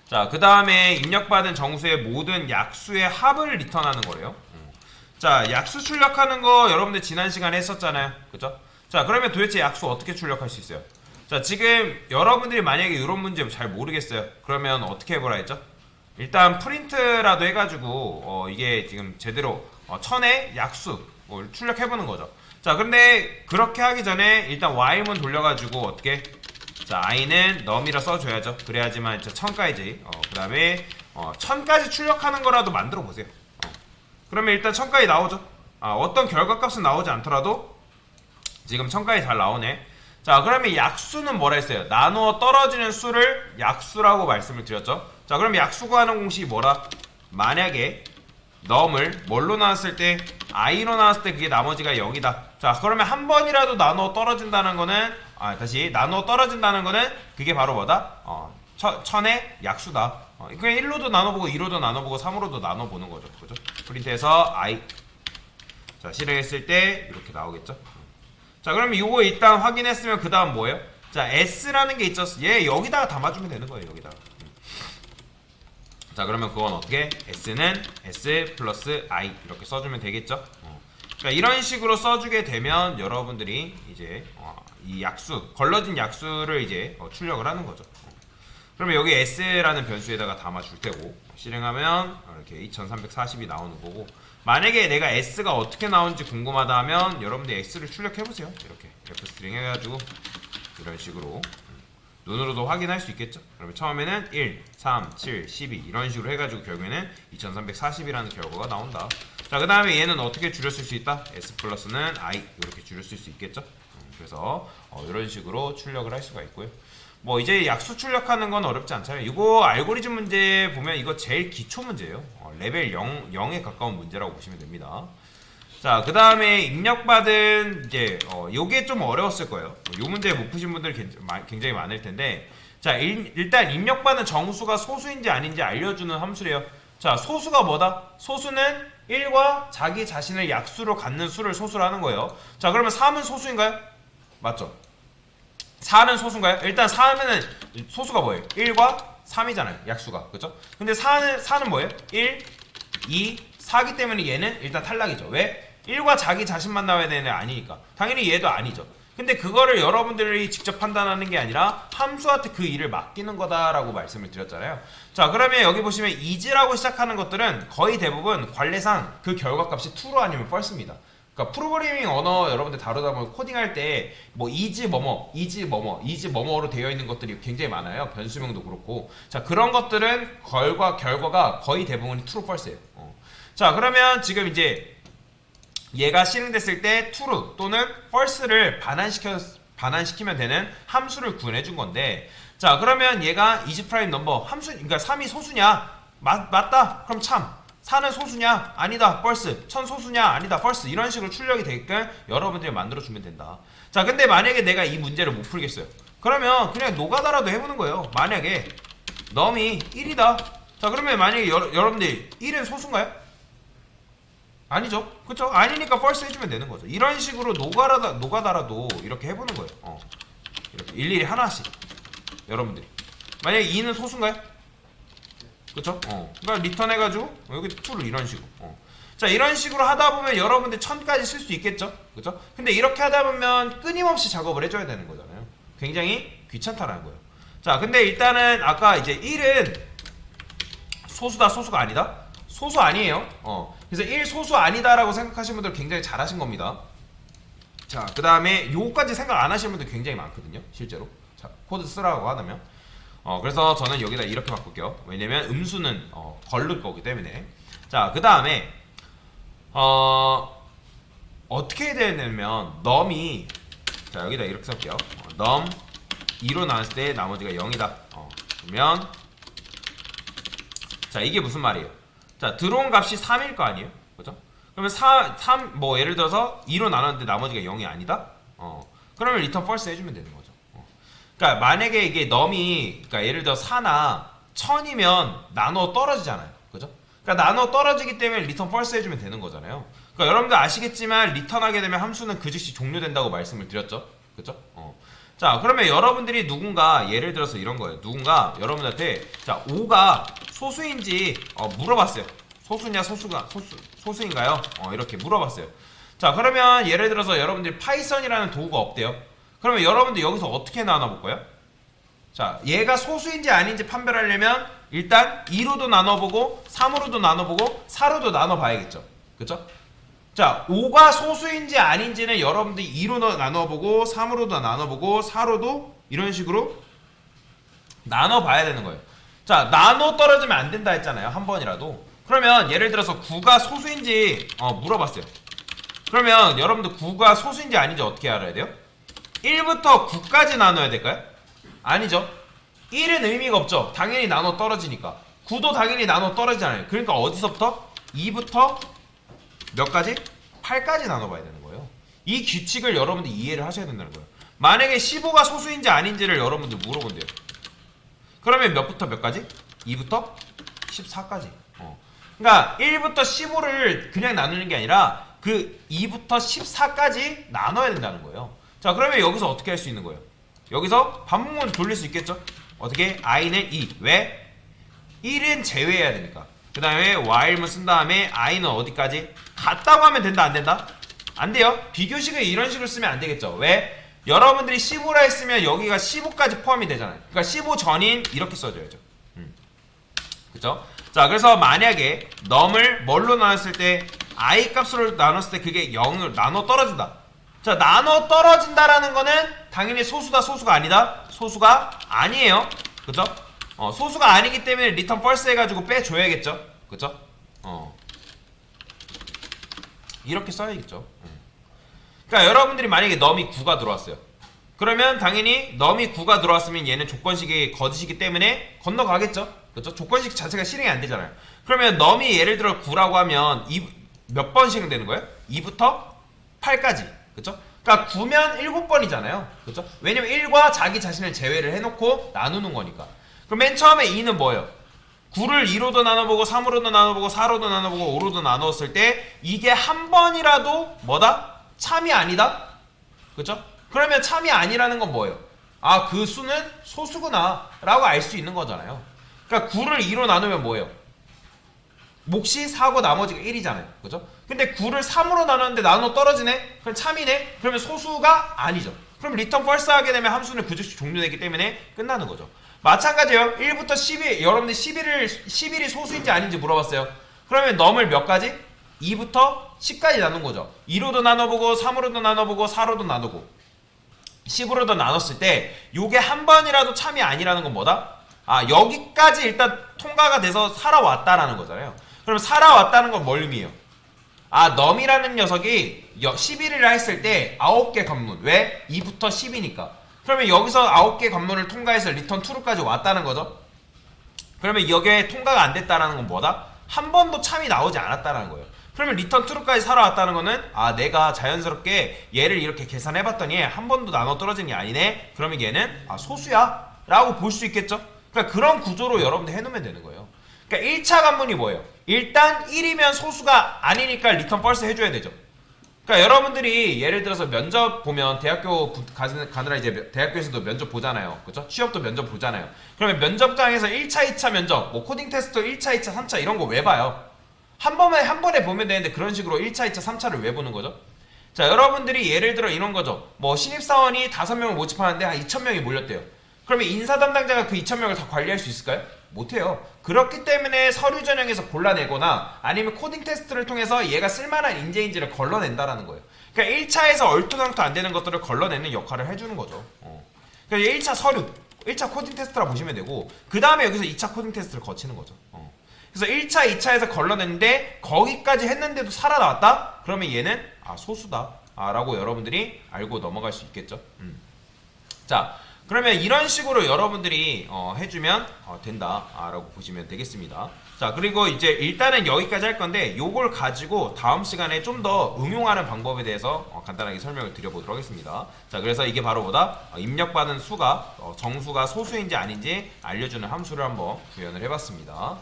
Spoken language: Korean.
자, 그 다음에 입력받은 정수의 모든 약수의 합을 리턴하는 거래요. 자, 약수 출력하는 거 여러분들 지난 시간에 했었잖아요. 그죠? 자, 그러면 도대체 약수 어떻게 출력할 수 있어요? 자, 지금 여러분들이 만약에 이런 문제 잘 모르겠어요. 그러면 어떻게 해보라 했죠? 일단 프린트라도 해가지고 이게 지금 제대로 1000의 약수 출력해보는 거죠. 자, 근데 그렇게 하기 전에 일단 while문 돌려가지고 어떻게, 자, i는 num이라 써줘야죠. 그래야지만 이제 1000까지 그 다음에 1000까지 출력하는 거라도 만들어 보세요. 그러면 일단 1000까지 나오죠. 어떤 결과값은 나오지 않더라도 지금 1000까지 잘 나오네. 자, 그러면 약수는 뭐라 했어요? 나누어 떨어지는 수를 약수라고 말씀을 드렸죠. 자, 그럼 약수 구하는 공식이 뭐라? 만약에 num을 뭘로 나왔을 때, i로 나왔을 때 그게 나머지가 0이다. 자, 그러면 한 번이라도 나누어 떨어진다는 거는, 다시 나누어 떨어진다는 거는 그게 바로 뭐다? 1000의 약수다. 그냥 1로도 나눠보고 2로도 나눠보고 3으로도 나눠보는 거죠. 그죠? 프린트해서 i. 자, 실행했을 때 이렇게 나오겠죠. 자, 그러면 이거 일단 확인했으면 그 다음 뭐예요? 자, s라는 게 있죠. 얘 여기다가 담아주면 되는 거예요. 여기다가. 자, 그러면 그건 어떻게? s는 s 플러스 i 이렇게 써주면 되겠죠. 그러니까 이런 식으로 써주게 되면 여러분들이 이제 이 약수, 걸러진 약수를 이제 출력을 하는 거죠. 그러면 여기 s라는 변수에다가 담아줄 테고, 실행하면 이렇게 2340이 나오는 거고, 만약에 내가 s가 어떻게 나오는지 궁금하다 하면 여러분들 x를 출력해보세요. 이렇게 f스트링 해가지고 이런 식으로 눈으로도 확인할 수 있겠죠. 그러면 처음에는 1, 3, 7, 12 이런 식으로 해가지고 결국에는 2340이라는 결과가 나온다. 자, 그 다음에 얘는 어떻게 줄였을 수 있다? s 플러스는 i 이렇게 줄였을 수 있겠죠. 그래서 이런 식으로 출력을 할 수가 있고요. 뭐 이제 약수 출력하는 건 어렵지 않잖아요. 이거 알고리즘 문제 보면 이거 제일 기초 문제예요. 레벨 0에 가까운 문제라고 보시면 됩니다. 자, 그 다음에 입력받은 이제 요게 좀 어려웠을 거예요. 요 문제 못 푸신 분들 굉장히 많을 텐데, 자, 일단 입력받은 정수가 소수인지 아닌지 알려주는 함수래요. 자, 소수가 뭐다? 소수는 1과 자기 자신을 약수로 갖는 수를 소수로 하는 거예요. 자, 그러면 3은 소수인가요? 맞죠? 4는 소수인가요? 일단 4면은 소수가 뭐예요? 1과 3이잖아요. 약수가. 그죠? 근데 4는 뭐예요? 1, 2, 4기 때문에 얘는 일단 탈락이죠. 왜? 1과 자기 자신만 나와야 되는 애 아니니까. 당연히 얘도 아니죠. 근데 그거를 여러분들이 직접 판단하는 게 아니라 함수한테 그 일을 맡기는 거다라고 말씀을 드렸잖아요. 자, 그러면 여기 보시면 is라고 시작하는 것들은 거의 대부분 관례상 그 결과값이 true로 아니면 false입니다. 그러니까 프로그래밍 언어 여러분들 다루다 보면 코딩할 때 뭐 is 뭐뭐, is 뭐뭐, is 뭐뭐로 되어 있는 것들이 굉장히 많아요. 변수명도 그렇고. 자, 그런 것들은 결과가 거의 대부분 true, false예요. 자, 그러면 지금 이제 얘가 실행됐을 때 true 또는 false를 반환시키면 되는 함수를 구현해준 건데, 자, 그러면 얘가 is prime number 함수, 그러니까 3이 소수냐? 맞다. 그럼 참. 4는 소수냐? 아니다. false. 1000 소수냐? 아니다. false. 이런 식으로 출력이 되게끔 여러분들이 만들어주면 된다. 자, 근데 만약에 내가 이 문제를 못 풀겠어요. 그러면 그냥 노가다라도 해보는 거예요. 만약에 num이 1이다. 자, 그러면 만약에 여러분들 1은 소수인가요? 아니죠. 그쵸? 아니니까 false 해주면 되는 거죠. 이런 식으로 노가다라도 이렇게 해보는 거예요. 이렇게 일일이 하나씩. 여러분들이. 만약에 2는 소수인가요? 그쵸? 그러니까 리턴 해가지고 여기 true를 이런 식으로. 자, 이런 식으로 하다 보면 여러분들 1000까지 쓸 수 있겠죠? 그쵸? 근데 이렇게 하다 보면 끊임없이 작업을 해줘야 되는 거잖아요. 굉장히 귀찮다라는 거예요. 자, 근데 일단은 아까 이제 1은 소수다, 소수가 아니다? 소수 아니에요. 그래서 1 소수 아니다라고 생각하시는 분들 굉장히 잘하신 겁니다. 자, 그 다음에 요거까지 생각 안 하시는 분들 굉장히 많거든요. 실제로. 자, 코드 쓰라고 하다면. 그래서 저는 여기다 이렇게 바꿀게요. 왜냐면 음수는 걸릴 거기 때문에. 자, 그 다음에 어떻게 해야 되냐면 num이, 자, 여기다 이렇게 쓸게요. num 2로 나왔을 때 나머지가 0이다. 그러면 자, 이게 무슨 말이에요? 자, 들어온 값이 3일 거 아니에요? 그죠? 그러면 3, 뭐 예를 들어서 2로 나눴는데 나머지가 0이 아니다? 그러면 return false 해주면 되는 거죠. 그러니까 만약에 이게 num이, 그러니까 예를 들어 4나 1000이면 나눠 떨어지잖아요. 그죠? 그러니까 나눠 떨어지기 때문에 return false 해주면 되는 거잖아요. 그러니까 여러분들 아시겠지만 리턴하게 되면 함수는 그 즉시 종료된다고 말씀을 드렸죠. 그죠? 자, 그러면 여러분들이 누군가 예를 들어서 이런 거예요. 누군가 여러분한테 자 5가 소수인지 물어봤어요. 소수냐 소수인가요? 이렇게 물어봤어요. 자, 그러면 예를 들어서 여러분들이 파이썬이라는 도구가 없대요. 그러면 여러분들 여기서 어떻게 나눠볼까요? 자, 얘가 소수인지 아닌지 판별하려면 일단 2로도 나눠보고 3으로도 나눠보고 4로도 나눠봐야겠죠. 그쵸? 자, 5가 소수인지 아닌지는 여러분들이 2로 나눠보고 3으로도 나눠보고 4로도 이런 식으로 나눠봐야 되는 거예요. 자, 나눠 떨어지면 안 된다 했잖아요. 한 번이라도. 그러면 예를 들어서 9가 소수인지 물어봤어요. 그러면 여러분들 9가 소수인지 아닌지 어떻게 알아야 돼요? 1부터 9까지 나눠야 될까요? 아니죠. 1은 의미가 없죠. 당연히 나눠 떨어지니까. 9도 당연히 나눠 떨어지잖아요. 그러니까 어디서부터? 2부터 몇 가지? 8까지 나눠봐야 되는 거예요. 이 규칙을 여러분들 이해를 하셔야 된다는 거예요. 만약에 15가 소수인지 아닌지를 여러분들 물어본대요. 그러면 몇부터 몇까지? 2부터 14까지. 그러니까 1부터 15를 그냥 나누는 게 아니라 그 2부터 14까지 나눠야 된다는 거예요. 자, 그러면 여기서 어떻게 할 수 있는 거예요? 여기서 반복문 돌릴 수 있겠죠? 어떻게? i는 2. 왜? 1은 제외해야 되니까. 그 다음에 while문 쓴 다음에 i는 어디까지? 같다고 하면 된다 안 된다? 안 돼요. 비교식을 이런 식으로 쓰면 안 되겠죠. 왜? 여러분들이 15라 했으면 여기가 15까지 포함이 되잖아요. 그러니까 15 전인 이렇게 써줘야죠. 그쵸? 자, 그래서 만약에 num을 뭘로 나눴을 때 i 값으로 나눴을 때 그게 0으로 나눠 떨어진다. 자, 나눠 떨어진다라는 거는 당연히 소수다 소수가 아니다? 소수가 아니에요. 그쵸? 소수가 아니기 때문에 return false 해가지고 빼줘야겠죠. 그쵸? 이렇게 써야겠죠. 그러니까 여러분들이 만약에 num이 9가 들어왔어요. 그러면 당연히 num이 9가 들어왔으면 얘는 조건식이 거짓이기 때문에 건너가겠죠. 그렇죠? 조건식 자체가 실행이 안 되잖아요. 그러면 num이 예를 들어 9라고 하면 몇 번 실행되는 거예요? 2부터 8까지. 그렇죠? 그러니까 9면 7번이잖아요. 그렇죠? 왜냐면 1과 자기 자신을 제외를 해놓고 나누는 거니까. 그럼 맨 처음에 2는 뭐예요? 9를 2로도 나눠보고 3으로도 나눠보고 4로도 나눠보고 5로도 나눴을 때 이게 한 번이라도 뭐다? 참이 아니다? 그쵸? 그러면 참이 아니라는 건 뭐예요? 아, 그 수는 소수구나 라고 알 수 있는 거잖아요. 그러니까 9를 2로 나누면 뭐예요? 몫이 4고 나머지가 1이잖아요. 그죠? 근데 9를 3으로 나눴는데 나눠 떨어지네? 그럼 참이네? 그러면 소수가 아니죠. 그럼 return false 하게 되면 함수는 그 즉시 종료되기 때문에 끝나는 거죠. 마찬가지예요. 1부터 12, 여러분들 11이 소수인지 아닌지 물어봤어요. 그러면 num을 몇 가지? 2부터 10까지 나눈 거죠. 2로도 나눠보고 3으로도 나눠보고 4로도 나누고 10으로도 나눴을 때 요게 한 번이라도 참이 아니라는 건 뭐다? 아, 여기까지 일단 통과가 돼서 살아왔다라는 거잖아요. 그럼 살아왔다는 건 뭘 의미해요? 아, num이라는 녀석이 11이라 했을 때 9개 관문. 왜? 2부터 10이니까. 그러면 여기서 9개 관문을 통과해서 return true까지 왔다는 거죠. 그러면 여기에 통과가 안 됐다는 건 뭐다? 한 번도 참이 나오지 않았다는 거예요. 그러면 return true까지 살아왔다는 거는 아, 내가 자연스럽게 얘를 이렇게 계산해봤더니 한 번도 나눠 떨어진 게 아니네. 그러면 얘는 아, 소수야 라고 볼 수 있겠죠. 그러니까 그런 구조로 여러분들 해놓으면 되는 거예요. 그러니까 1차 관문이 뭐예요? 일단 1이면 소수가 아니니까 return false 해줘야 되죠. 그러니까 여러분들이 예를 들어서 면접 보면 대학교 가느라 이제 대학교에서도 면접 보잖아요. 그렇죠? 취업도 면접 보잖아요. 그러면 면접장에서 1차, 2차 면접, 뭐 코딩 테스트 1차, 2차, 3차 이런 거 왜 봐요? 한 번에 보면 되는데 그런 식으로 1차, 2차, 3차를 왜 보는 거죠? 자, 여러분들이 예를 들어 이런 거죠. 뭐 신입사원이 5명을 모집하는데 한 2,000명이 몰렸대요. 그러면 인사 담당자가 그 2,000명을 다 관리할 수 있을까요? 못해요. 그렇기 때문에 서류 전형에서 골라내거나 아니면 코딩 테스트를 통해서 얘가 쓸만한 인재인지를 걸러낸다라는 거예요. 그러니까 1차에서 얼토당토 안 되는 것들을 걸러내는 역할을 해주는 거죠. 그러니까 1차 서류, 1차 코딩 테스트라 보시면 되고 그 다음에 여기서 2차 코딩 테스트를 거치는 거죠. 그래서 1차, 2차에서 걸러냈는데 거기까지 했는데도 살아나왔다? 그러면 얘는 아, 소수다 라고 여러분들이 알고 넘어갈 수 있겠죠. 자, 그러면 이런 식으로 여러분들이 해주면 된다 라고 보시면 되겠습니다. 자, 그리고 이제 일단은 여기까지 할 건데 요걸 가지고 다음 시간에 좀 더 응용하는 방법에 대해서 간단하게 설명을 드려보도록 하겠습니다. 자, 그래서 이게 바로 뭐다? 입력받은 수가 정수가 소수인지 아닌지 알려주는 함수를 한번 구현을 해봤습니다.